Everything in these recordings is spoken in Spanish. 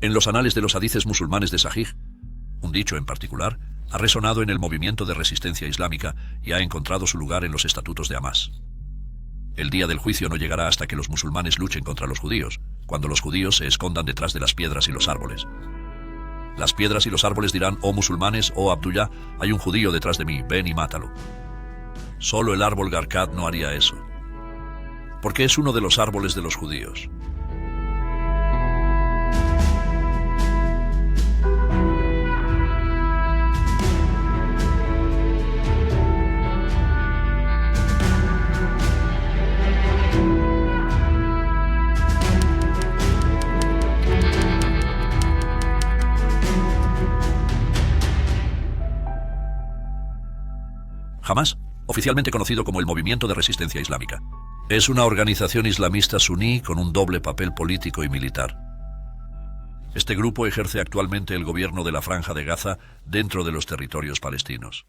En los anales de los hadices musulmanes de Sahih, un dicho en particular ha resonado en el movimiento de resistencia islámica y ha encontrado su lugar en los estatutos de Hamás. El día del juicio no llegará hasta que los musulmanes luchen contra los judíos, cuando los judíos se escondan detrás de las piedras y los árboles. Las piedras y los árboles dirán: oh musulmanes, oh Abdullah, hay un judío detrás de mí, ven y mátalo. Solo el árbol Garkat no haría eso, porque es uno de los árboles de los judíos. Hamás, oficialmente conocido como el Movimiento de Resistencia Islámica, es una organización islamista suní con un doble papel político y militar. Este grupo ejerce actualmente el gobierno de la Franja de Gaza dentro de los territorios palestinos.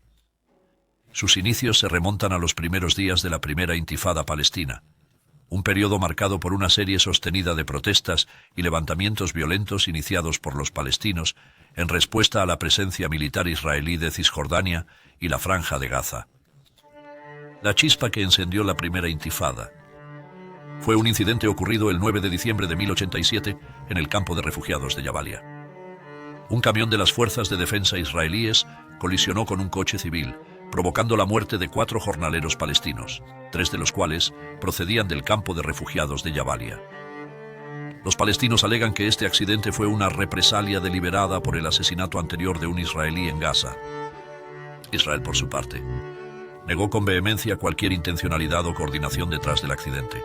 Sus inicios se remontan a los primeros días de la primera intifada palestina, un periodo marcado por una serie sostenida de protestas y levantamientos violentos iniciados por los palestinos en respuesta a la presencia militar israelí de Cisjordania y la Franja de Gaza. La chispa que encendió la primera intifada fue un incidente ocurrido el 9 de diciembre de 1087 en el campo de refugiados de Jabalia. Un camión de las fuerzas de defensa israelíes colisionó con un coche civil, provocando la muerte de 4 jornaleros palestinos, 3 de los cuales procedían del campo de refugiados de Jabalia. Los palestinos alegan que este accidente fue una represalia deliberada por el asesinato anterior de un israelí en Gaza. Israel, por su parte, negó con vehemencia cualquier intencionalidad o coordinación detrás del accidente.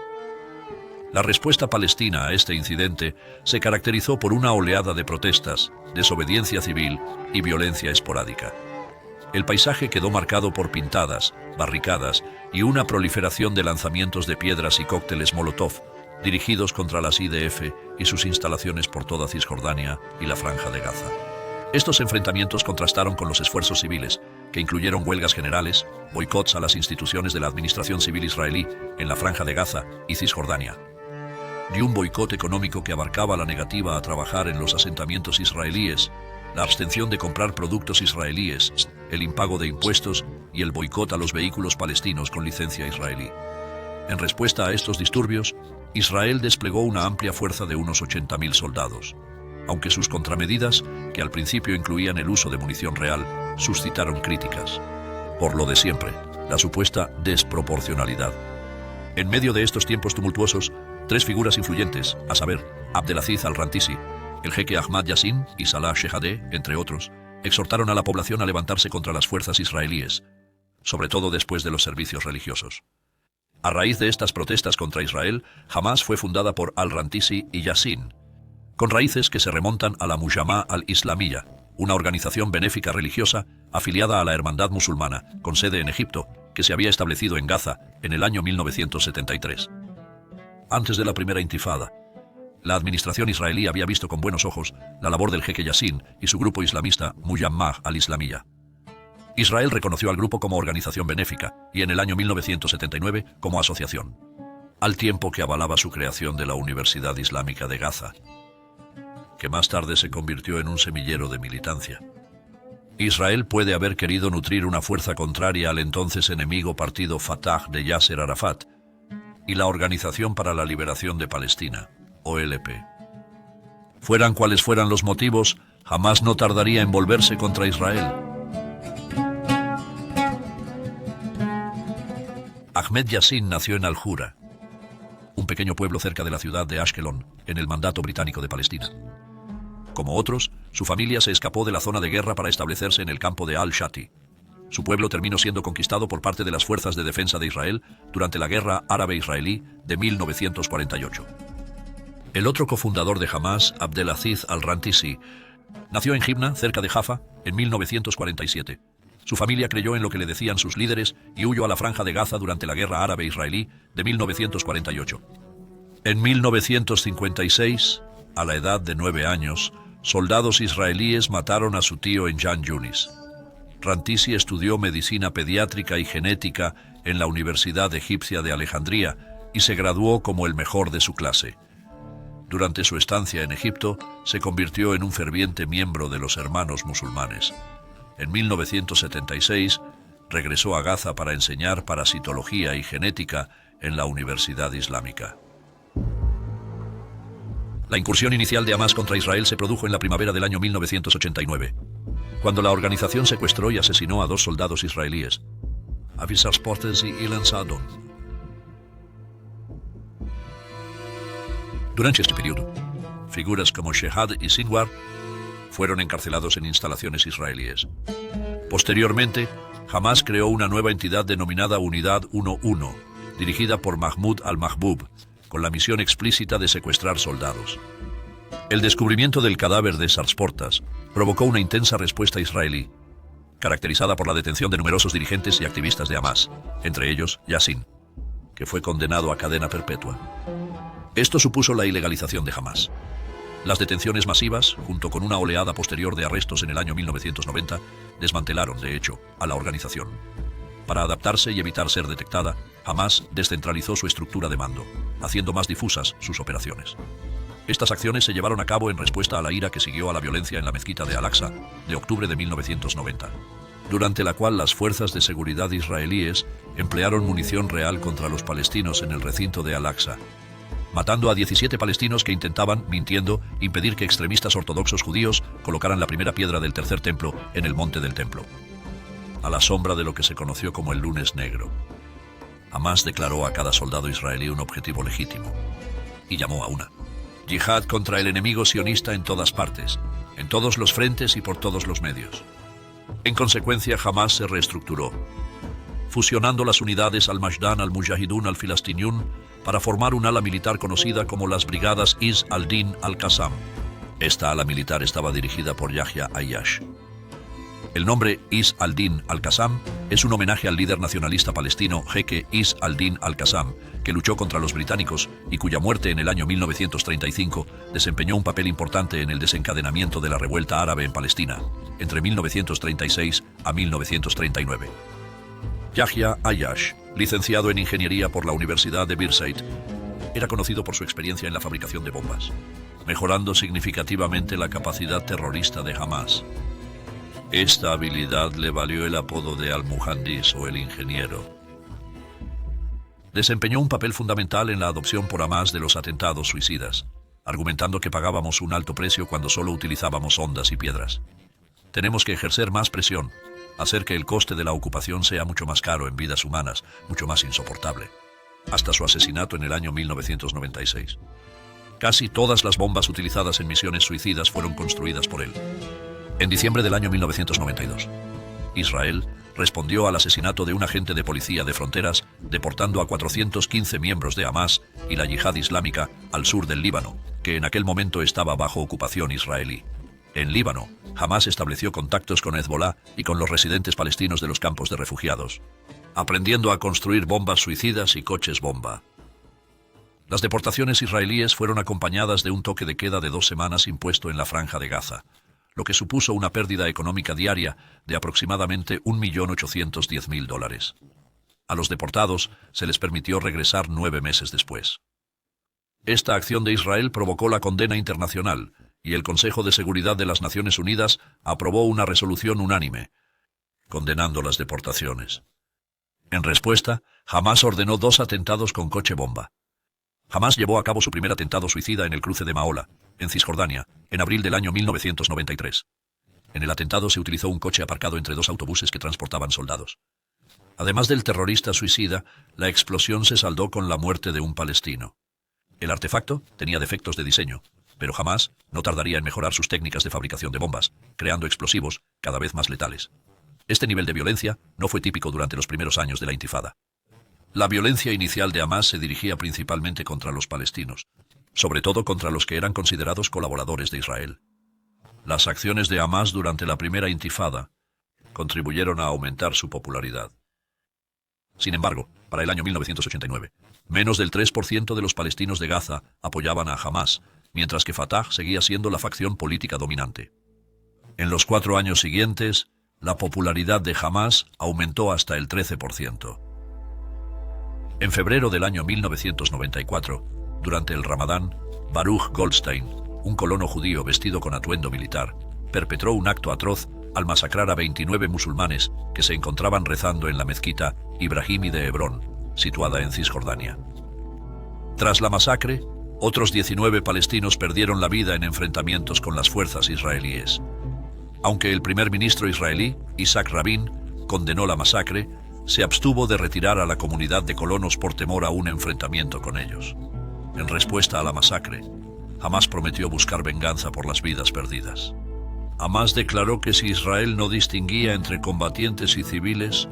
La respuesta palestina a este incidente se caracterizó por una oleada de protestas, desobediencia civil y violencia esporádica. El paisaje quedó marcado por pintadas, barricadas y una proliferación de lanzamientos de piedras y cócteles Molotov, dirigidos contra las IDF y sus instalaciones por toda Cisjordania y la Franja de Gaza. Estos enfrentamientos contrastaron con los esfuerzos civiles, que incluyeron huelgas generales, boicots a las instituciones de la administración civil israelí en la Franja de Gaza y Cisjordania, y un boicot económico que abarcaba la negativa a trabajar en los asentamientos israelíes, la abstención de comprar productos israelíes, el impago de impuestos y el boicot a los vehículos palestinos con licencia israelí. En respuesta a estos disturbios, Israel desplegó una amplia fuerza de unos 80.000 soldados, aunque sus contramedidas, que al principio incluían el uso de munición real, suscitaron críticas. Por lo de siempre, la supuesta desproporcionalidad. En medio de estos tiempos tumultuosos, 3 figuras influyentes, a saber, Abdelaziz al-Rantisi, el jeque Ahmad Yassin y Salah Shehadeh, entre otros, exhortaron a la población a levantarse contra las fuerzas israelíes, sobre todo después de los servicios religiosos. A raíz de estas protestas contra Israel, Hamás fue fundada por al-Rantisi y Yassin, con raíces que se remontan a la Mujama al-Islamiyya, una organización benéfica religiosa afiliada a la Hermandad Musulmana, con sede en Egipto, que se había establecido en Gaza en el año 1973. Antes de la primera intifada, la administración israelí había visto con buenos ojos la labor del jeque Yassin y su grupo islamista Mujama al-Islamiyya. Israel reconoció al grupo como organización benéfica y en el año 1979 como asociación, al tiempo que avalaba su creación de la Universidad Islámica de Gaza, que más tarde se convirtió en un semillero de militancia. Israel puede haber querido nutrir una fuerza contraria al entonces enemigo partido Fatah de Yasser Arafat y la Organización para la Liberación de Palestina, OLP. Fueran cuales fueran los motivos, Hamás no tardaría en volverse contra Israel. Ahmed Yassin nació en Al-Jura, un pequeño pueblo cerca de la ciudad de Ashkelon, en el mandato británico de Palestina. Como otros, su familia se escapó de la zona de guerra para establecerse en el campo de Al-Shati. Su pueblo terminó siendo conquistado por parte de las fuerzas de defensa de Israel durante la Guerra Árabe-Israelí de 1948. El otro cofundador de Hamás, Abdelaziz al-Rantisi, nació en Jibna, cerca de Jaffa, en 1947. Su familia creyó en lo que le decían sus líderes y huyó a la Franja de Gaza durante la Guerra Árabe-Israelí de 1948. En 1956, a la edad de 9 años, soldados israelíes mataron a su tío en Jan Yunis. Rantisi estudió medicina pediátrica y genética en la Universidad Egipcia de Alejandría y se graduó como el mejor de su clase. Durante su estancia en Egipto, se convirtió en un ferviente miembro de los Hermanos Musulmanes. En 1976, regresó a Gaza para enseñar parasitología y genética en la Universidad Islámica. La incursión inicial de Hamás contra Israel se produjo en la primavera del año 1989, cuando la organización secuestró y asesinó a 2 soldados israelíes, Avisar Portes y Ilan Saadon. Durante este periodo, figuras como Shehad y Sinwar fueron encarcelados en instalaciones israelíes. Posteriormente, Hamás creó una nueva entidad denominada Unidad 1-1, dirigida por Mahmoud al-Mahbub, con la misión explícita de secuestrar soldados. El descubrimiento del cadáver de Sarsportas provocó una intensa respuesta israelí, caracterizada por la detención de numerosos dirigentes y activistas de Hamás, entre ellos Yassin, que fue condenado a cadena perpetua. Esto supuso la ilegalización de Hamás. Las detenciones masivas, junto con una oleada posterior de arrestos en el año 1990, desmantelaron, de hecho, a la organización. Para adaptarse y evitar ser detectada, Hamás descentralizó su estructura de mando, haciendo más difusas sus operaciones. Estas acciones se llevaron a cabo en respuesta a la ira que siguió a la violencia en la mezquita de Al-Aqsa de octubre de 1990, durante la cual las fuerzas de seguridad israelíes emplearon munición real contra los palestinos en el recinto de Al-Aqsa, matando a 17 palestinos que intentaban, mintiendo, impedir que extremistas ortodoxos judíos colocaran la primera piedra del tercer templo en el monte del templo, a la sombra de lo que se conoció como el Lunes Negro. Hamás declaró a cada soldado israelí un objetivo legítimo y llamó a una yihad contra el enemigo sionista en todas partes, en todos los frentes y por todos los medios. En consecuencia, Hamás se reestructuró, fusionando las unidades al-Majdan, al-Mujahidun, al-Filastiniun, para formar un ala militar conocida como las Brigadas Izz al-Din al-Qassam. Esta ala militar estaba dirigida por Yahya Ayyash. El nombre Izz al-Din al-Qassam es un homenaje al líder nacionalista palestino jeque Izz al-Din al-Qassam, que luchó contra los británicos y cuya muerte en el año 1935 desempeñó un papel importante en el desencadenamiento de la revuelta árabe en Palestina, entre 1936 a 1939. Yahya Ayyash, licenciado en Ingeniería por la Universidad de Birzeit, era conocido por su experiencia en la fabricación de bombas, mejorando significativamente la capacidad terrorista de Hamás. Esta habilidad le valió el apodo de Al-Muhandis o el ingeniero. Desempeñó un papel fundamental en la adopción por Hamás de los atentados suicidas, argumentando que pagábamos un alto precio cuando solo utilizábamos ondas y piedras. Tenemos que ejercer más presión, hacer que el coste de la ocupación sea mucho más caro en vidas humanas, mucho más insoportable. Hasta su asesinato en el año 1996. Casi todas las bombas utilizadas en misiones suicidas fueron construidas por él. En diciembre del año 1992, Israel respondió al asesinato de un agente de policía de fronteras, deportando a 415 miembros de Hamás y la Yihad Islámica al sur del Líbano, que en aquel momento estaba bajo ocupación israelí. En Líbano, Hamás estableció contactos con Hezbollah y con los residentes palestinos de los campos de refugiados, aprendiendo a construir bombas suicidas y coches bomba. Las deportaciones israelíes fueron acompañadas de un toque de queda de 2 semanas impuesto en la Franja de Gaza, lo que supuso una pérdida económica diaria de aproximadamente $1.810.000. A los deportados se les permitió regresar 9 meses después. Esta acción de Israel provocó la condena internacional y el Consejo de Seguridad de las Naciones Unidas aprobó una resolución unánime, condenando las deportaciones. En respuesta, Hamás ordenó 2 atentados con coche bomba. Hamás llevó a cabo su primer atentado suicida en el cruce de Maola, en Cisjordania, en abril del año 1993. En el atentado se utilizó un coche aparcado entre 2 autobuses que transportaban soldados. Además del terrorista suicida, la explosión se saldó con la muerte de un palestino. El artefacto tenía defectos de diseño, pero Hamás no tardaría en mejorar sus técnicas de fabricación de bombas, creando explosivos cada vez más letales. Este nivel de violencia no fue típico durante los primeros años de la Intifada. La violencia inicial de Hamás se dirigía principalmente contra los palestinos, sobre todo contra los que eran considerados colaboradores de Israel. Las acciones de Hamás durante la primera Intifada contribuyeron a aumentar su popularidad. Sin embargo, para el año 1989, menos del 3% de los palestinos de Gaza apoyaban a Hamás, mientras que Fatah seguía siendo la facción política dominante. En los 4 años siguientes, la popularidad de Hamás aumentó hasta el 13%. En febrero del año 1994, durante el Ramadán, Baruch Goldstein, un colono judío vestido con atuendo militar, perpetró un acto atroz al masacrar a 29 musulmanes que se encontraban rezando en la mezquita Ibrahimi de Hebrón, situada en Cisjordania. Tras la masacre, otros 19 palestinos perdieron la vida en enfrentamientos con las fuerzas israelíes. Aunque el primer ministro israelí, Isaac Rabin, condenó la masacre, se abstuvo de retirar a la comunidad de colonos por temor a un enfrentamiento con ellos. En respuesta a la masacre, Hamás prometió buscar venganza por las vidas perdidas. Hamás declaró que si Israel no distinguía entre combatientes y civiles,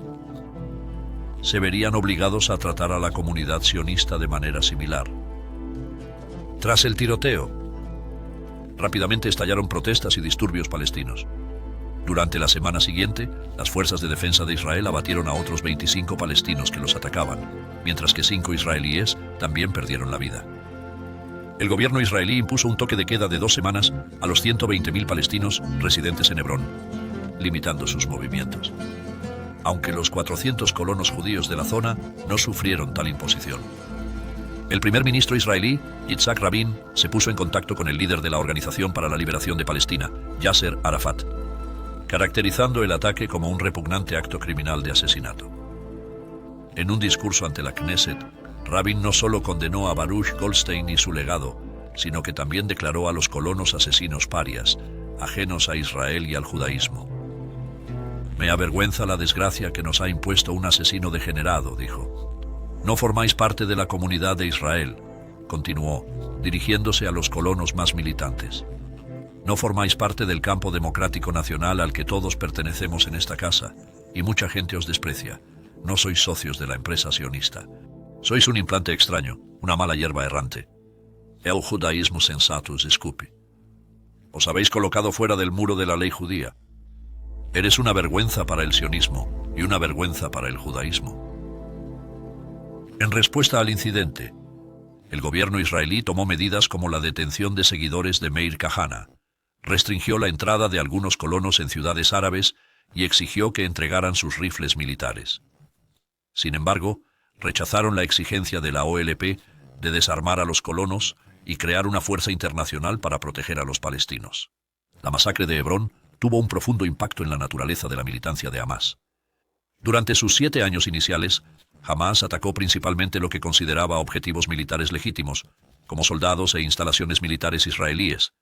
se verían obligados a tratar a la comunidad sionista de manera similar. Tras el tiroteo, rápidamente estallaron protestas y disturbios palestinos. Durante la semana siguiente, las fuerzas de defensa de Israel abatieron a otros 25 palestinos que los atacaban, mientras que 5 israelíes también perdieron la vida. El gobierno israelí impuso un toque de queda de 2 semanas a los 120.000 palestinos residentes en Hebrón, limitando sus movimientos. Aunque los 400 colonos judíos de la zona no sufrieron tal imposición. El primer ministro israelí, Yitzhak Rabin, se puso en contacto con el líder de la Organización para la Liberación de Palestina, Yasser Arafat, caracterizando el ataque como un repugnante acto criminal de asesinato. En un discurso ante la Knesset, Rabin no solo condenó a Baruch Goldstein y su legado, sino que también declaró a los colonos asesinos parias, ajenos a Israel y al judaísmo. Me avergüenza la desgracia que nos ha impuesto un asesino degenerado, dijo. No formáis parte de la comunidad de Israel, continuó, dirigiéndose a los colonos más militantes. No formáis parte del campo democrático nacional al que todos pertenecemos en esta casa, y mucha gente os desprecia. No sois socios de la empresa sionista. Sois un implante extraño, una mala hierba errante. El judaísmo sensato os escupe. Os habéis colocado fuera del muro de la ley judía. Eres una vergüenza para el sionismo y una vergüenza para el judaísmo. En respuesta al incidente, el gobierno israelí tomó medidas como la detención de seguidores de Meir Kahane, restringió la entrada de algunos colonos en ciudades árabes y exigió que entregaran sus rifles militares. Sin embargo, rechazaron la exigencia de la OLP de desarmar a los colonos y crear una fuerza internacional para proteger a los palestinos. La masacre de Hebrón tuvo un profundo impacto en la naturaleza de la militancia de Hamás. Durante sus 7 años iniciales, Hamás atacó principalmente lo que consideraba objetivos militares legítimos, como soldados e instalaciones militares israelíes.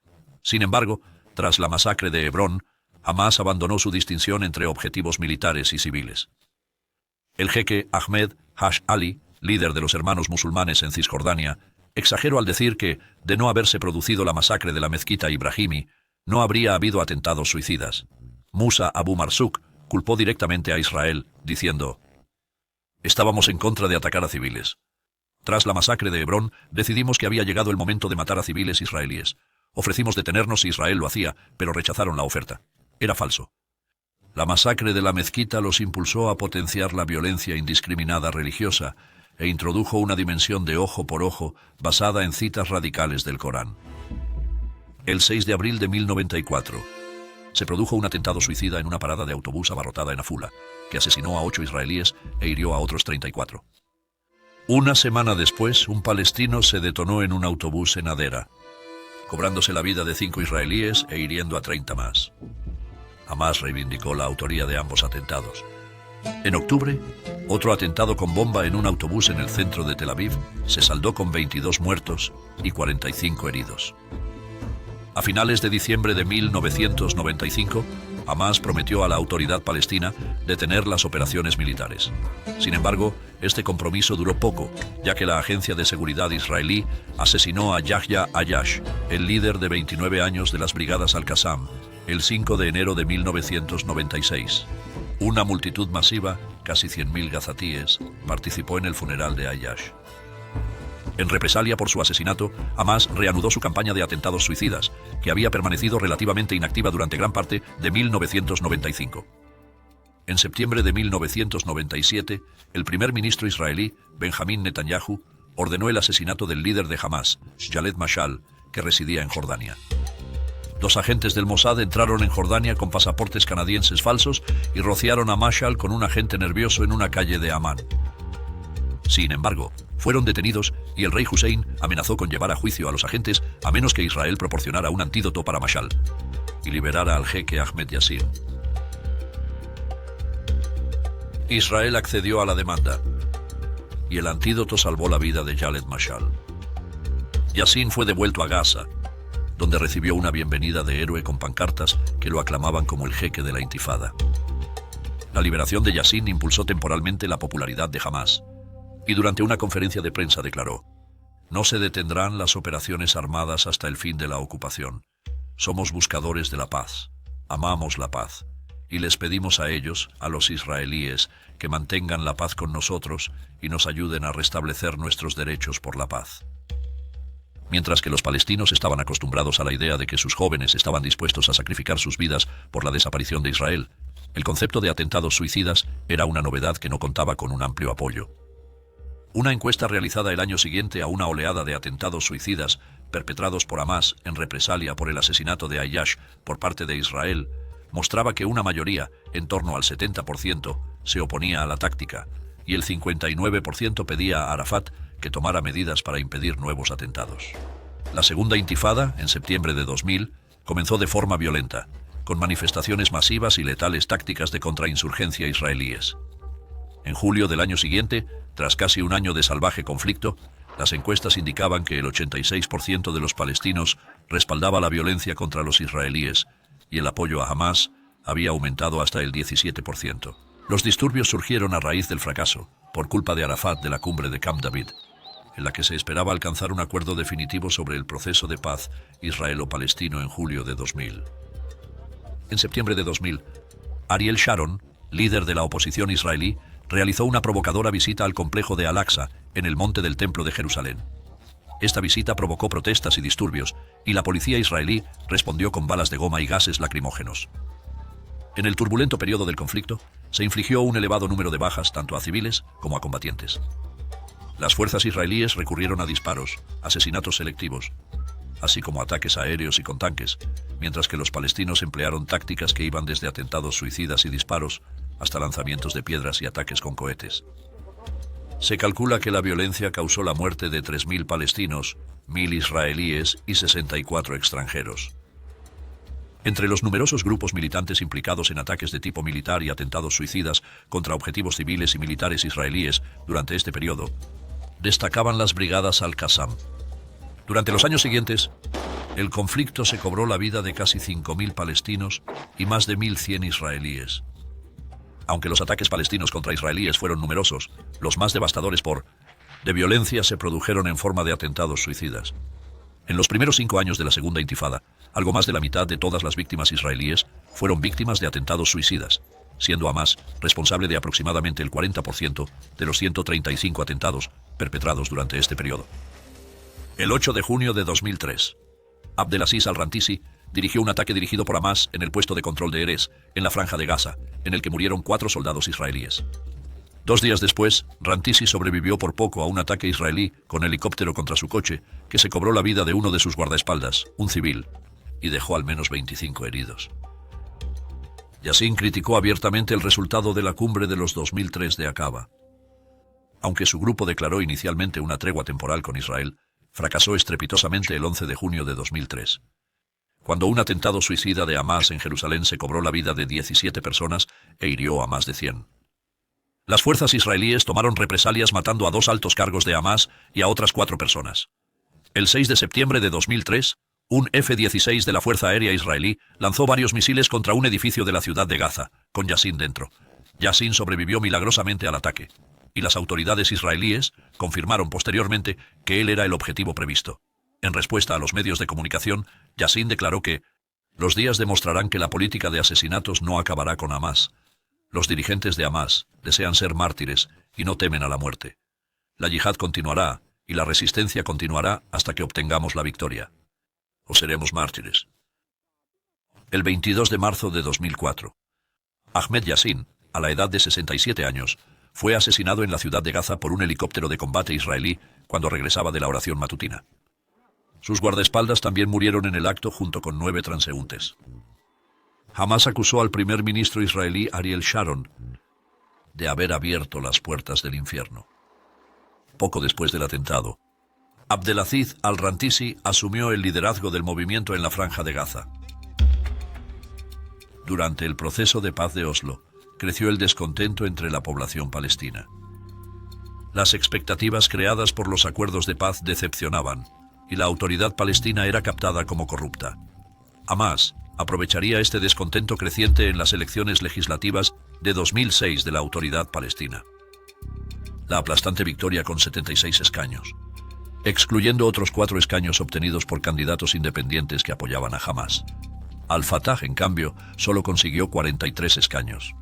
Sin embargo, tras la masacre de Hebrón, Hamás abandonó su distinción entre objetivos militares y civiles. El jeque Ahmed Hash Ali, líder de los hermanos musulmanes en Cisjordania, exageró al decir que, de no haberse producido la masacre de la mezquita Ibrahimi, no habría habido atentados suicidas. Musa Abu Marzouk culpó directamente a Israel, diciendo: «Estábamos en contra de atacar a civiles. Tras la masacre de Hebrón, decidimos que había llegado el momento de matar a civiles israelíes. Ofrecimos detenernos si Israel lo hacía, pero rechazaron la oferta. Era falso. La masacre de la mezquita los impulsó a potenciar la violencia indiscriminada religiosa e introdujo una dimensión de ojo por ojo basada en citas radicales del Corán. El 6 de abril de 1094, se produjo un atentado suicida en una parada de autobús abarrotada en Afula, que asesinó a 8 israelíes e hirió a otros 34. Una semana después, un palestino se detonó en un autobús en Hadera, cobrándose la vida de 5 israelíes e hiriendo a 30 más. Hamás reivindicó la autoría de ambos atentados. En octubre, otro atentado con bomba en un autobús en el centro de Tel Aviv se saldó con 22 muertos y 45 heridos. A finales de diciembre de 1995, Hamás prometió a la autoridad palestina detener las operaciones militares. Sin embargo, este compromiso duró poco, ya que la agencia de seguridad israelí asesinó a Yahya Ayash, el líder de 29 años de las brigadas Al-Qassam, el 5 de enero de 1996. Una multitud masiva, casi 100.000 gazatíes, participó en el funeral de Ayash. En represalia por su asesinato, Hamás reanudó su campaña de atentados suicidas, que había permanecido relativamente inactiva durante gran parte de 1995. En septiembre de 1997, el primer ministro israelí, Benjamín Netanyahu, ordenó el asesinato del líder de Hamás, Khaled Mashal, que residía en Jordania. 2 agentes del Mossad entraron en Jordania con pasaportes canadienses falsos y rociaron a Mashal con un agente nervioso en una calle de Amán. Sin embargo, fueron detenidos y el rey Hussein amenazó con llevar a juicio a los agentes a menos que Israel proporcionara un antídoto para Mashal y liberara al jeque Ahmed Yassin. Israel accedió a la demanda y el antídoto salvó la vida de Khaled Mashal. Yassin fue devuelto a Gaza, donde recibió una bienvenida de héroe con pancartas que lo aclamaban como el jeque de la intifada. La liberación de Yassin impulsó temporalmente la popularidad de Hamás, y durante una conferencia de prensa declaró: «No se detendrán las operaciones armadas hasta el fin de la ocupación. Somos buscadores de la paz, amamos la paz, y les pedimos a ellos, a los israelíes, que mantengan la paz con nosotros y nos ayuden a restablecer nuestros derechos por la paz». Mientras que los palestinos estaban acostumbrados a la idea de que sus jóvenes estaban dispuestos a sacrificar sus vidas por la desaparición de Israel, el concepto de atentados suicidas era una novedad que no contaba con un amplio apoyo. Una encuesta realizada el año siguiente a una oleada de atentados suicidas perpetrados por Hamás en represalia por el asesinato de Ayyash por parte de Israel mostraba que una mayoría, en torno al 70%, se oponía a la táctica y el 59% pedía a Arafat que tomara medidas para impedir nuevos atentados. La segunda intifada, en septiembre de 2000, comenzó de forma violenta, con manifestaciones masivas y letales tácticas de contrainsurgencia israelíes. En julio del año siguiente, tras casi un año de salvaje conflicto, las encuestas indicaban que el 86% de los palestinos respaldaba la violencia contra los israelíes y el apoyo a Hamás había aumentado hasta el 17%. Los disturbios surgieron a raíz del fracaso, por culpa de Arafat, de la cumbre de Camp David, en la que se esperaba alcanzar un acuerdo definitivo sobre el proceso de paz israelo-palestino en julio de 2000. En septiembre de 2000, Ariel Sharon, líder de la oposición israelí, realizó una provocadora visita al complejo de Al-Aqsa, en el monte del Templo de Jerusalén. Esta visita provocó protestas y disturbios, y la policía israelí respondió con balas de goma y gases lacrimógenos. En el turbulento periodo del conflicto, se infligió un elevado número de bajas tanto a civiles como a combatientes. Las fuerzas israelíes recurrieron a disparos, asesinatos selectivos, así como ataques aéreos y con tanques, mientras que los palestinos emplearon tácticas que iban desde atentados suicidas y disparos hasta lanzamientos de piedras y ataques con cohetes. Se calcula que la violencia causó la muerte de 3.000 palestinos, 1.000 israelíes y 64 extranjeros. Entre los numerosos grupos militantes implicados en ataques de tipo militar y atentados suicidas contra objetivos civiles y militares israelíes durante este periodo, destacaban las brigadas Al-Qassam. Durante los años siguientes, el conflicto se cobró la vida de casi 5.000 palestinos y más de 1.100 israelíes. Aunque los ataques palestinos contra israelíes fueron numerosos, los más devastadores de violencia se produjeron en forma de atentados suicidas. En los primeros 5 años de la segunda intifada, algo más de la mitad de todas las víctimas israelíes fueron víctimas de atentados suicidas, siendo Hamás responsable de aproximadamente el 40% de los 135 atentados perpetrados durante este periodo. El 8 de junio de 2003, Abdelaziz al-Rantisi dirigió un ataque dirigido por Hamás en el puesto de control de Erez, en la franja de Gaza, en el que murieron 4 soldados israelíes. 2 días después, Rantisi sobrevivió por poco a un ataque israelí con helicóptero contra su coche, que se cobró la vida de uno de sus guardaespaldas, un civil, y dejó al menos 25 heridos. Yassin criticó abiertamente el resultado de la cumbre de los 2003 de Aqaba. Aunque su grupo declaró inicialmente una tregua temporal con Israel, fracasó estrepitosamente el 11 de junio de 2003. Cuando un atentado suicida de Hamás en Jerusalén se cobró la vida de 17 personas e hirió a más de 100. Las fuerzas israelíes tomaron represalias matando a 2 altos cargos de Hamás y a otras 4 personas. El 6 de septiembre de 2003, un F-16 de la Fuerza Aérea Israelí lanzó varios misiles contra un edificio de la ciudad de Gaza, con Yassin dentro. Yassin sobrevivió milagrosamente al ataque, y las autoridades israelíes confirmaron posteriormente que él era el objetivo previsto. En respuesta a los medios de comunicación, Yassin declaró que los días demostrarán que la política de asesinatos no acabará con Hamás. Los dirigentes de Hamás desean ser mártires y no temen a la muerte. La yihad continuará y la resistencia continuará hasta que obtengamos la victoria. O seremos mártires. El 22 de marzo de 2004, Ahmed Yassin, a la edad de 67 años, fue asesinado en la ciudad de Gaza por un helicóptero de combate israelí cuando regresaba de la oración matutina. Sus guardaespaldas también murieron en el acto junto con 9 transeúntes. Hamás acusó al primer ministro israelí Ariel Sharon de haber abierto las puertas del infierno. poco después del atentado, Abdelaziz al-Rantisi asumió el liderazgo del movimiento en la Franja de Gaza. Durante el proceso de paz de Oslo, creció el descontento entre la población palestina. Las expectativas creadas por los acuerdos de paz decepcionaban, y la autoridad palestina era captada como corrupta. Hamás aprovecharía este descontento creciente en las elecciones legislativas de 2006 de la autoridad palestina. La aplastante victoria con 76 escaños, excluyendo otros 4 escaños obtenidos por candidatos independientes que apoyaban a Hamás. Al-Fatah, en cambio, solo consiguió 43 escaños.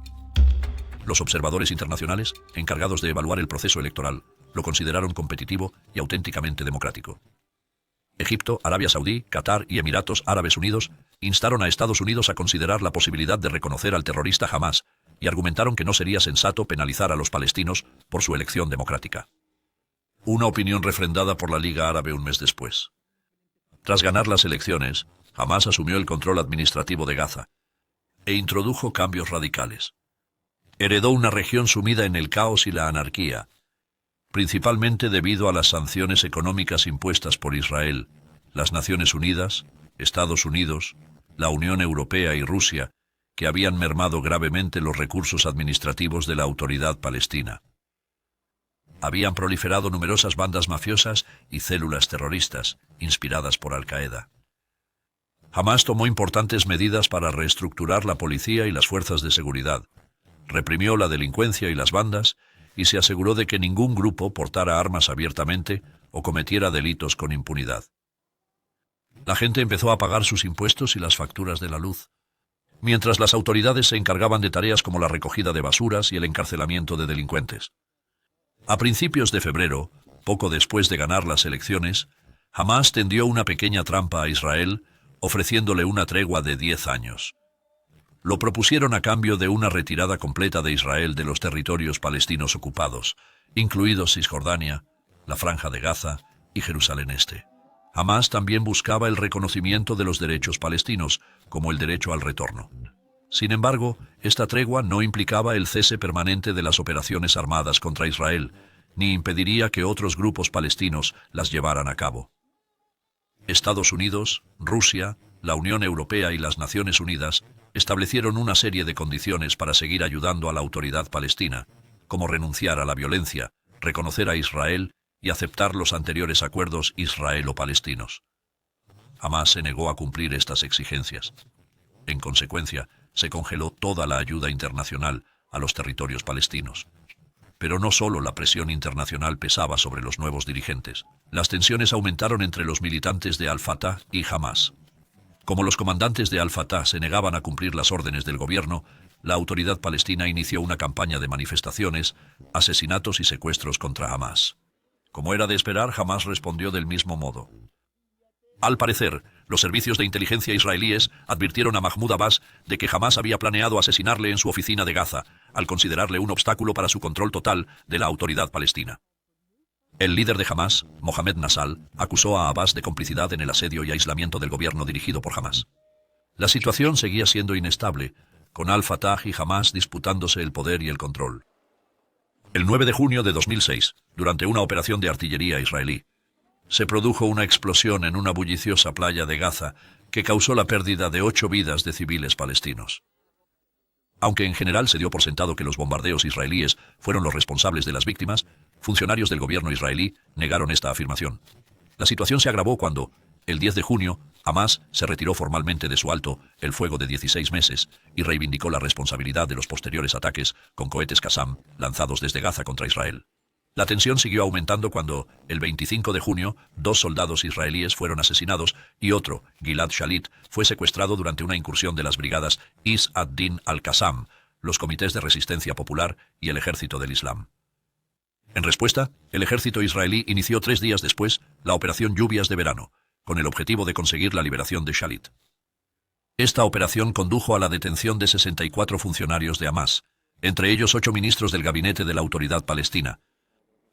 Los observadores internacionales, encargados de evaluar el proceso electoral, lo consideraron competitivo y auténticamente democrático. Egipto, Arabia Saudí, Qatar y Emiratos Árabes Unidos instaron a Estados Unidos a considerar la posibilidad de reconocer al terrorista Hamás y argumentaron que no sería sensato penalizar a los palestinos por su elección democrática. Una opinión refrendada por la Liga Árabe un mes después. Tras ganar las elecciones, Hamás asumió el control administrativo de Gaza e introdujo cambios radicales. Heredó una región sumida en el caos y la anarquía, principalmente debido a las sanciones económicas impuestas por Israel, las Naciones Unidas, Estados Unidos, la Unión Europea y Rusia, que habían mermado gravemente los recursos administrativos de la autoridad palestina. Habían proliferado numerosas bandas mafiosas y células terroristas, inspiradas por Al-Qaeda. Hamás tomó importantes medidas para reestructurar la policía y las fuerzas de seguridad, reprimió la delincuencia y las bandas, y se aseguró de que ningún grupo portara armas abiertamente o cometiera delitos con impunidad. La gente empezó a pagar sus impuestos y las facturas de la luz, mientras las autoridades se encargaban de tareas como la recogida de basuras y el encarcelamiento de delincuentes. A principios de febrero, poco después de ganar las elecciones, Hamás tendió una pequeña trampa a Israel, ofreciéndole una tregua de 10 años. Lo propusieron a cambio de una retirada completa de Israel de los territorios palestinos ocupados, incluidos Cisjordania, la Franja de Gaza y Jerusalén Este. Hamás también buscaba el reconocimiento de los derechos palestinos, como el derecho al retorno. Sin embargo, esta tregua no implicaba el cese permanente de las operaciones armadas contra Israel, ni impediría que otros grupos palestinos las llevaran a cabo. Estados Unidos, Rusia, la Unión Europea y las Naciones Unidas establecieron una serie de condiciones para seguir ayudando a la autoridad palestina, como renunciar a la violencia, reconocer a Israel y aceptar los anteriores acuerdos israelo-palestinos. Hamás se negó a cumplir estas exigencias. En consecuencia, se congeló toda la ayuda internacional a los territorios palestinos. Pero no solo la presión internacional pesaba sobre los nuevos dirigentes. Las tensiones aumentaron entre los militantes de Al-Fatah y Hamás. Como los comandantes de Al-Fatah se negaban a cumplir las órdenes del gobierno, la autoridad palestina inició una campaña de manifestaciones, asesinatos y secuestros contra Hamás. Como era de esperar, Hamás respondió del mismo modo. Al parecer, los servicios de inteligencia israelíes advirtieron a Mahmoud Abbas de que Hamás había planeado asesinarle en su oficina de Gaza, al considerarle un obstáculo para su control total de la autoridad palestina. El líder de Hamás, Mohamed Nassal, acusó a Abbas de complicidad en el asedio y aislamiento del gobierno dirigido por Hamás. La situación seguía siendo inestable, con Al-Fatah y Hamás disputándose el poder y el control. El 9 de junio de 2006, durante una operación de artillería israelí, se produjo una explosión en una bulliciosa playa de Gaza que causó la pérdida de 8 vidas de civiles palestinos. Aunque en general se dio por sentado que los bombardeos israelíes fueron los responsables de las víctimas, funcionarios del gobierno israelí negaron esta afirmación. La situación se agravó cuando, el 10 de junio, Hamás se retiró formalmente de su alto el fuego de 16 meses y reivindicó la responsabilidad de los posteriores ataques con cohetes Qassam lanzados desde Gaza contra Israel. La tensión siguió aumentando cuando, el 25 de junio, 2 soldados israelíes fueron asesinados y otro, Gilad Shalit, fue secuestrado durante una incursión de las brigadas Is ad-Din al-Qassam, los comités de resistencia popular y el ejército del Islam. En respuesta, el ejército israelí inició 3 días después la operación Lluvias de Verano, con el objetivo de conseguir la liberación de Shalit. Esta operación condujo a la detención de 64 funcionarios de Hamás, entre ellos 8 ministros del gabinete de la autoridad palestina,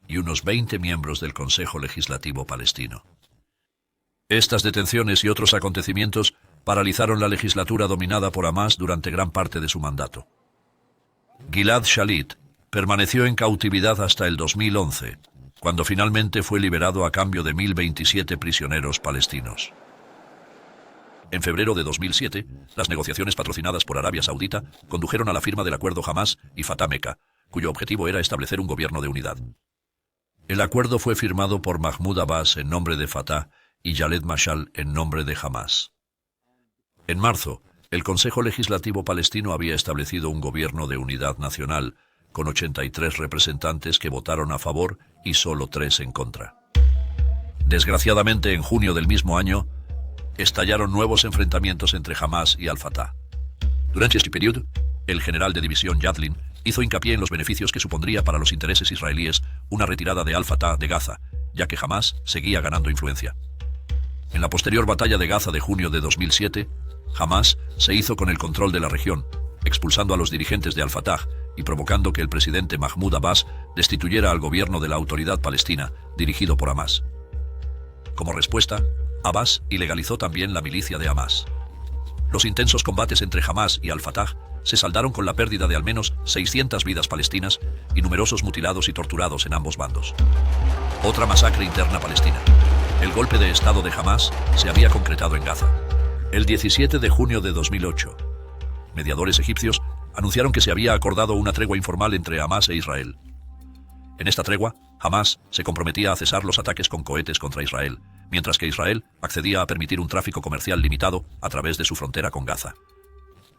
y unos 20 miembros del Consejo Legislativo palestino. Estas detenciones y otros acontecimientos paralizaron la legislatura dominada por Hamás durante gran parte de su mandato. Gilad Shalit permaneció en cautividad hasta el 2011, cuando finalmente fue liberado a cambio de 1027 prisioneros palestinos. En febrero de 2007, las negociaciones patrocinadas por Arabia Saudita condujeron a la firma del acuerdo Hamás y Fatah Meca, cuyo objetivo era establecer un gobierno de unidad. El acuerdo fue firmado por Mahmoud Abbas en nombre de Fatah y Khaled Mashal en nombre de Hamás. En marzo, el Consejo Legislativo palestino había establecido un gobierno de unidad nacional, con 83 representantes que votaron a favor y solo 3 en contra. Desgraciadamente, en junio del mismo año, estallaron nuevos enfrentamientos entre Hamás y Al-Fatah. Durante este periodo, el general de división Yadlin hizo hincapié en los beneficios que supondría para los intereses israelíes una retirada de Al-Fatah de Gaza, ya que Hamás seguía ganando influencia. En la posterior batalla de Gaza de junio de 2007, Hamás se hizo con el control de la región, expulsando a los dirigentes de Al-Fatah y provocando que el presidente Mahmoud Abbas destituyera al gobierno de la Autoridad Palestina, dirigido por Hamás. Como respuesta, Abbas ilegalizó también la milicia de Hamás. Los intensos combates entre Hamás y Al-Fatah se saldaron con la pérdida de al menos 600 vidas palestinas y numerosos mutilados y torturados en ambos bandos. Otra masacre interna palestina. El golpe de Estado de Hamás se había concretado en Gaza. El 17 de junio de 2008, mediadores egipcios anunciaron que se había acordado una tregua informal entre Hamás e Israel. En esta tregua, Hamás se comprometía a cesar los ataques con cohetes contra Israel, mientras que Israel accedía a permitir un tráfico comercial limitado a través de su frontera con Gaza.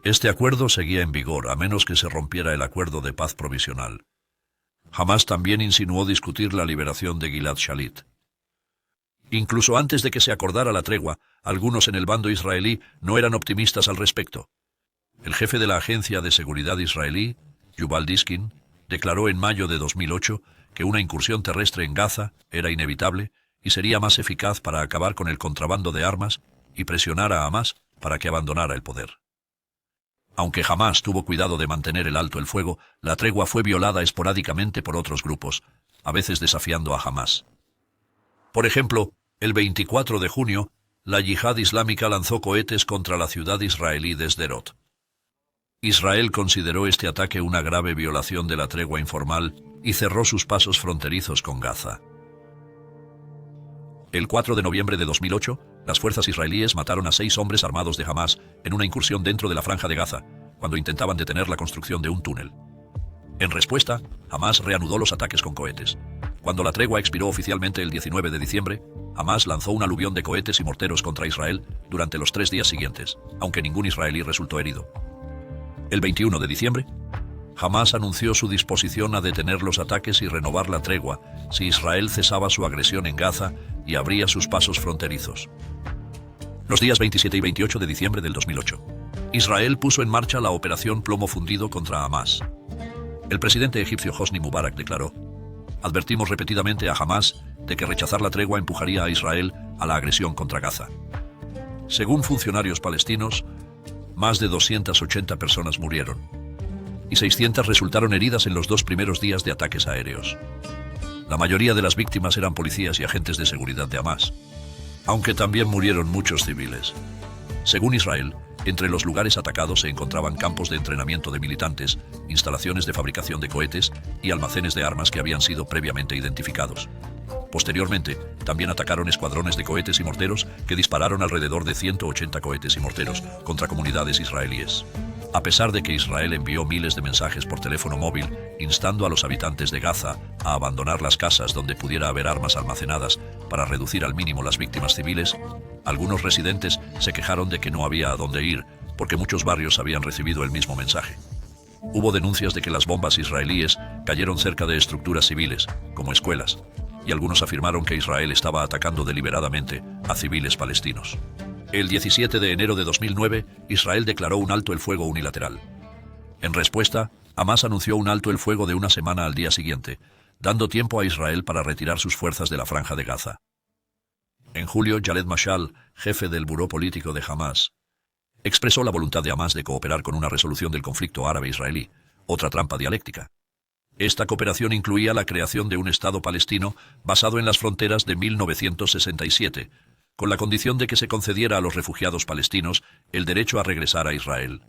Este acuerdo seguía en vigor a menos que se rompiera el acuerdo de paz provisional. Hamás también insinuó discutir la liberación de Gilad Shalit. Incluso antes de que se acordara la tregua, algunos en el bando israelí no eran optimistas al respecto. El jefe de la Agencia de Seguridad israelí, Yuval Diskin, declaró en mayo de 2008 que una incursión terrestre en Gaza era inevitable y sería más eficaz para acabar con el contrabando de armas y presionar a Hamás para que abandonara el poder. Aunque Hamás tuvo cuidado de mantener el alto el fuego, la tregua fue violada esporádicamente por otros grupos, a veces desafiando a Hamás. Por ejemplo, el 24 de junio, la Yihad Islámica lanzó cohetes contra la ciudad israelí de Sderot. Israel consideró este ataque una grave violación de la tregua informal y cerró sus pasos fronterizos con Gaza. El 4 de noviembre de 2008, las fuerzas israelíes mataron a 6 hombres armados de Hamás en una incursión dentro de la Franja de Gaza, cuando intentaban detener la construcción de un túnel. En respuesta, Hamás reanudó los ataques con cohetes. Cuando la tregua expiró oficialmente el 19 de diciembre, Hamás lanzó un aluvión de cohetes y morteros contra Israel durante los 3 días siguientes, aunque ningún israelí resultó herido. El 21 de diciembre, Hamás anunció su disposición a detener los ataques y renovar la tregua si Israel cesaba su agresión en Gaza y abría sus pasos fronterizos. Los días 27 y 28 de diciembre del 2008, Israel puso en marcha la operación Plomo Fundido contra Hamás. El presidente egipcio Hosni Mubarak declaró: "Advertimos repetidamente a Hamás de que rechazar la tregua empujaría a Israel a la agresión contra Gaza". Según funcionarios palestinos, más de 280 personas murieron y 600 resultaron heridas en los 2 primeros días de ataques aéreos. La mayoría de las víctimas eran policías y agentes de seguridad de Hamás, aunque también murieron muchos civiles. Según Israel, entre los lugares atacados se encontraban campos de entrenamiento de militantes, instalaciones de fabricación de cohetes y almacenes de armas que habían sido previamente identificados. Posteriormente, también atacaron escuadrones de cohetes y morteros que dispararon alrededor de 180 cohetes y morteros contra comunidades israelíes. A pesar de que Israel envió miles de mensajes por teléfono móvil instando a los habitantes de Gaza a abandonar las casas donde pudiera haber armas almacenadas para reducir al mínimo las víctimas civiles, algunos residentes se quejaron de que no había a dónde ir porque muchos barrios habían recibido el mismo mensaje. Hubo denuncias de que las bombas israelíes cayeron cerca de estructuras civiles, como escuelas, y algunos afirmaron que Israel estaba atacando deliberadamente a civiles palestinos. El 17 de enero de 2009, Israel declaró un alto el fuego unilateral. En respuesta, Hamás anunció un alto el fuego de una semana al día siguiente, dando tiempo a Israel para retirar sus fuerzas de la Franja de Gaza. En julio, Khaled Mashal, jefe del buró político de Hamás, expresó la voluntad de Hamás de cooperar con una resolución del conflicto árabe-israelí, otra trampa dialéctica. Esta cooperación incluía la creación de un Estado palestino basado en las fronteras de 1967, con la condición de que se concediera a los refugiados palestinos el derecho a regresar a Israel,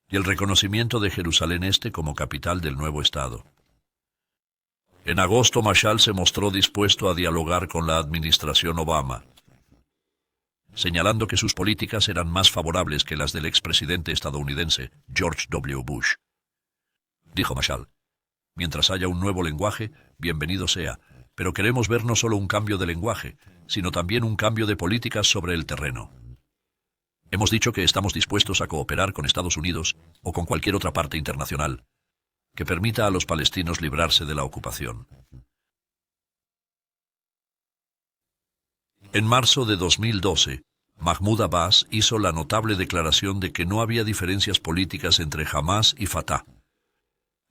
y el reconocimiento de Jerusalén Este como capital del nuevo Estado. En agosto, Mashal se mostró dispuesto a dialogar con la administración Obama, señalando que sus políticas eran más favorables que las del expresidente estadounidense George W. Bush. Dijo Mashal: mientras haya un nuevo lenguaje, bienvenido sea, pero queremos ver no solo un cambio de lenguaje, sino también un cambio de políticas sobre el terreno. Hemos dicho que estamos dispuestos a cooperar con Estados Unidos o con cualquier otra parte internacional que permita a los palestinos librarse de la ocupación. En marzo de 2012, Mahmoud Abbas hizo la notable declaración de que no había diferencias políticas entre Hamás y Fatah,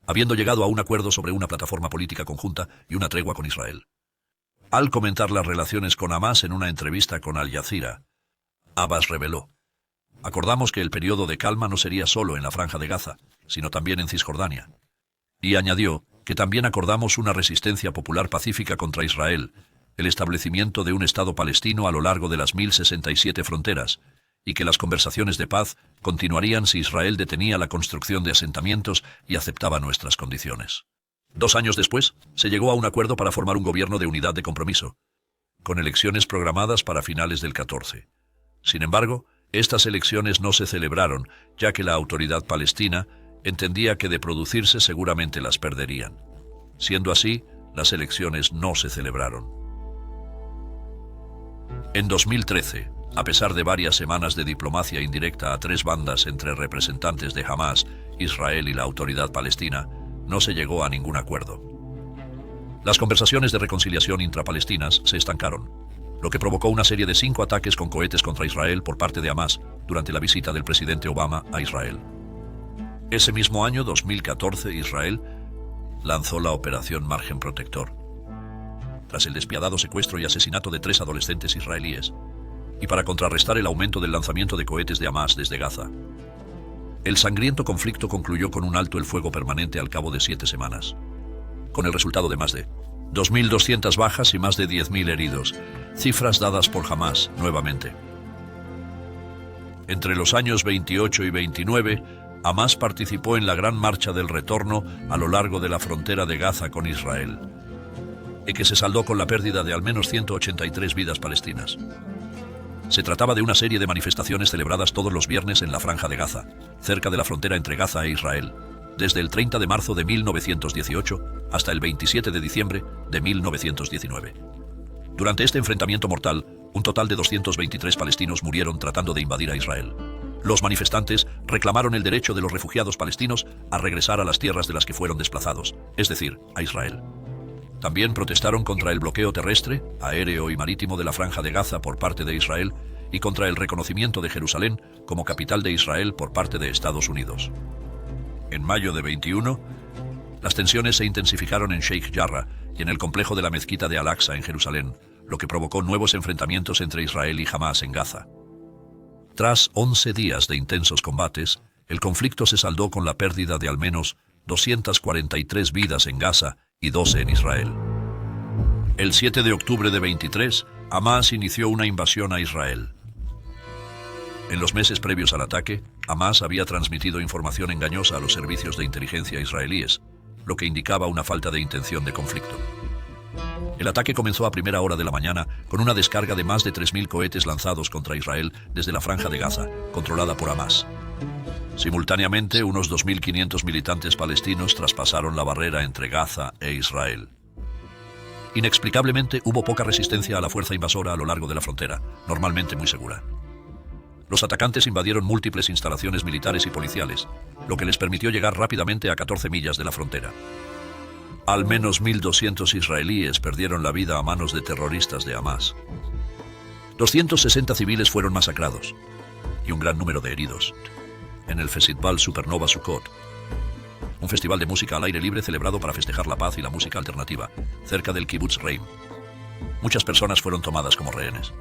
habiendo llegado a un acuerdo sobre una plataforma política conjunta y una tregua con Israel. Al comentar las relaciones con Hamás en una entrevista con Al Jazeera, Abbas reveló: acordamos que el periodo de calma no sería solo en la Franja de Gaza, sino también en Cisjordania. Y añadió que también acordamos una resistencia popular pacífica contra Israel, el establecimiento de un Estado palestino a lo largo de las 1067 fronteras, y que las conversaciones de paz continuarían si Israel detenía la construcción de asentamientos y aceptaba nuestras condiciones. 2 años después, se llegó a un acuerdo para formar un gobierno de unidad de compromiso, con elecciones programadas para finales del 14. Sin embargo, estas elecciones no se celebraron, ya que la autoridad palestina entendía que de producirse seguramente las perderían. Siendo así, las elecciones no se celebraron. En 2013, a pesar de varias semanas de diplomacia indirecta a 3 bandas entre representantes de Hamás, Israel y la autoridad palestina, no se llegó a ningún acuerdo. Las conversaciones de reconciliación intrapalestinas se estancaron, lo que provocó una serie de 5 ataques con cohetes contra Israel por parte de Hamás durante la visita del presidente Obama a Israel. Ese mismo año, 2014, Israel lanzó la Operación Margen Protector, tras el despiadado secuestro y asesinato de 3 adolescentes israelíes, y para contrarrestar el aumento del lanzamiento de cohetes de Hamás desde Gaza. El sangriento conflicto concluyó con un alto el fuego permanente al cabo de 7 semanas, con el resultado de más de 2.200 bajas y más de 10.000 heridos, cifras dadas por Hamás nuevamente. Entre los años 28 y 29, Hamás participó en la Gran Marcha del Retorno a lo largo de la frontera de Gaza con Israel, y que se saldó con la pérdida de al menos 183 vidas palestinas. Se trataba de una serie de manifestaciones celebradas todos los viernes en la Franja de Gaza, cerca de la frontera entre Gaza e Israel, desde el 30 de marzo de 1918 hasta el 27 de diciembre de 1919. Durante este enfrentamiento mortal, un total de 223 palestinos murieron tratando de invadir a Israel. Los manifestantes reclamaron el derecho de los refugiados palestinos a regresar a las tierras de las que fueron desplazados, es decir, a Israel. También protestaron contra el bloqueo terrestre, aéreo y marítimo de la Franja de Gaza por parte de Israel y contra el reconocimiento de Jerusalén como capital de Israel por parte de Estados Unidos. En mayo de 21, las tensiones se intensificaron en Sheikh Jarrah y en el complejo de la mezquita de Al-Aqsa en Jerusalén, lo que provocó nuevos enfrentamientos entre Israel y Hamás en Gaza. Tras 11 días de intensos combates, el conflicto se saldó con la pérdida de al menos 243 vidas en Gaza y 12 en Israel. El 7 de octubre de 23, Hamás inició una invasión a Israel. En los meses previos al ataque, Hamás había transmitido información engañosa a los servicios de inteligencia israelíes, lo que indicaba una falta de intención de conflicto. El ataque comenzó a primera hora de la mañana con una descarga de más de 3.000 cohetes lanzados contra Israel desde la Franja de Gaza, controlada por Hamás. Simultáneamente, unos 2.500 militantes palestinos traspasaron la barrera entre Gaza e Israel. Inexplicablemente, hubo poca resistencia a la fuerza invasora a lo largo de la frontera, normalmente muy segura. Los atacantes invadieron múltiples instalaciones militares y policiales, lo que les permitió llegar rápidamente a 14 millas de la frontera. Al menos 1.200 israelíes perdieron la vida a manos de terroristas de Hamás. 260 civiles fueron masacrados y un gran número de heridos en el Festival Supernova Sukkot, un festival de música al aire libre celebrado para festejar la paz y la música alternativa, cerca del Kibbutz Reim. Muchas personas fueron tomadas como rehenes.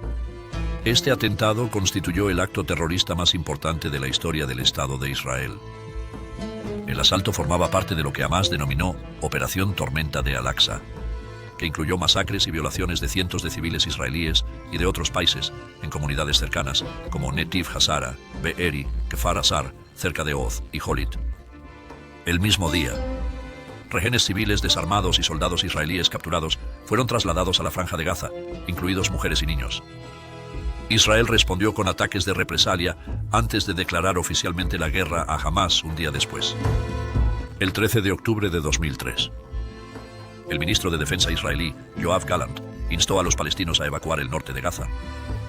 Este atentado constituyó el acto terrorista más importante de la historia del Estado de Israel. El asalto formaba parte de lo que Hamás denominó Operación Tormenta de Al-Aqsa, que incluyó masacres y violaciones de cientos de civiles israelíes y de otros países en comunidades cercanas como Netiv Hazara, Be'eri, Kfar Azar, cerca de Oz y Jolit. El mismo día, Rehenes civiles desarmados y soldados israelíes capturados fueron trasladados a la Franja de Gaza, incluidos mujeres y niños. Israel respondió con ataques de represalia antes de declarar oficialmente la guerra a Hamás un día después. El 13 de octubre de 2003. El ministro de Defensa israelí, Yoav Gallant, instó a los palestinos a evacuar el norte de Gaza,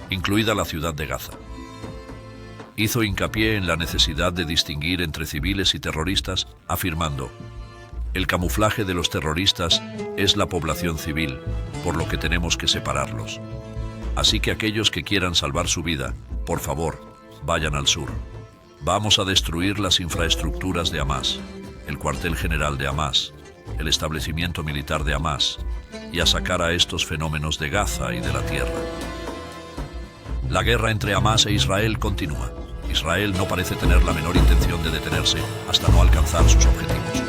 incluida la ciudad de Gaza. Hizo hincapié en la necesidad de distinguir entre civiles y terroristas, afirmando: el camuflaje de los terroristas es la población civil, por lo que tenemos que separarlos. Así que aquellos que quieran salvar su vida, por favor, vayan al sur. Vamos a destruir las infraestructuras de Hamás, el cuartel general de Hamás, el establecimiento militar de Hamás, y a sacar a estos fenómenos de Gaza y de la tierra. La guerra entre Hamás e Israel continúa. Israel no parece tener la menor intención de detenerse hasta no alcanzar sus objetivos.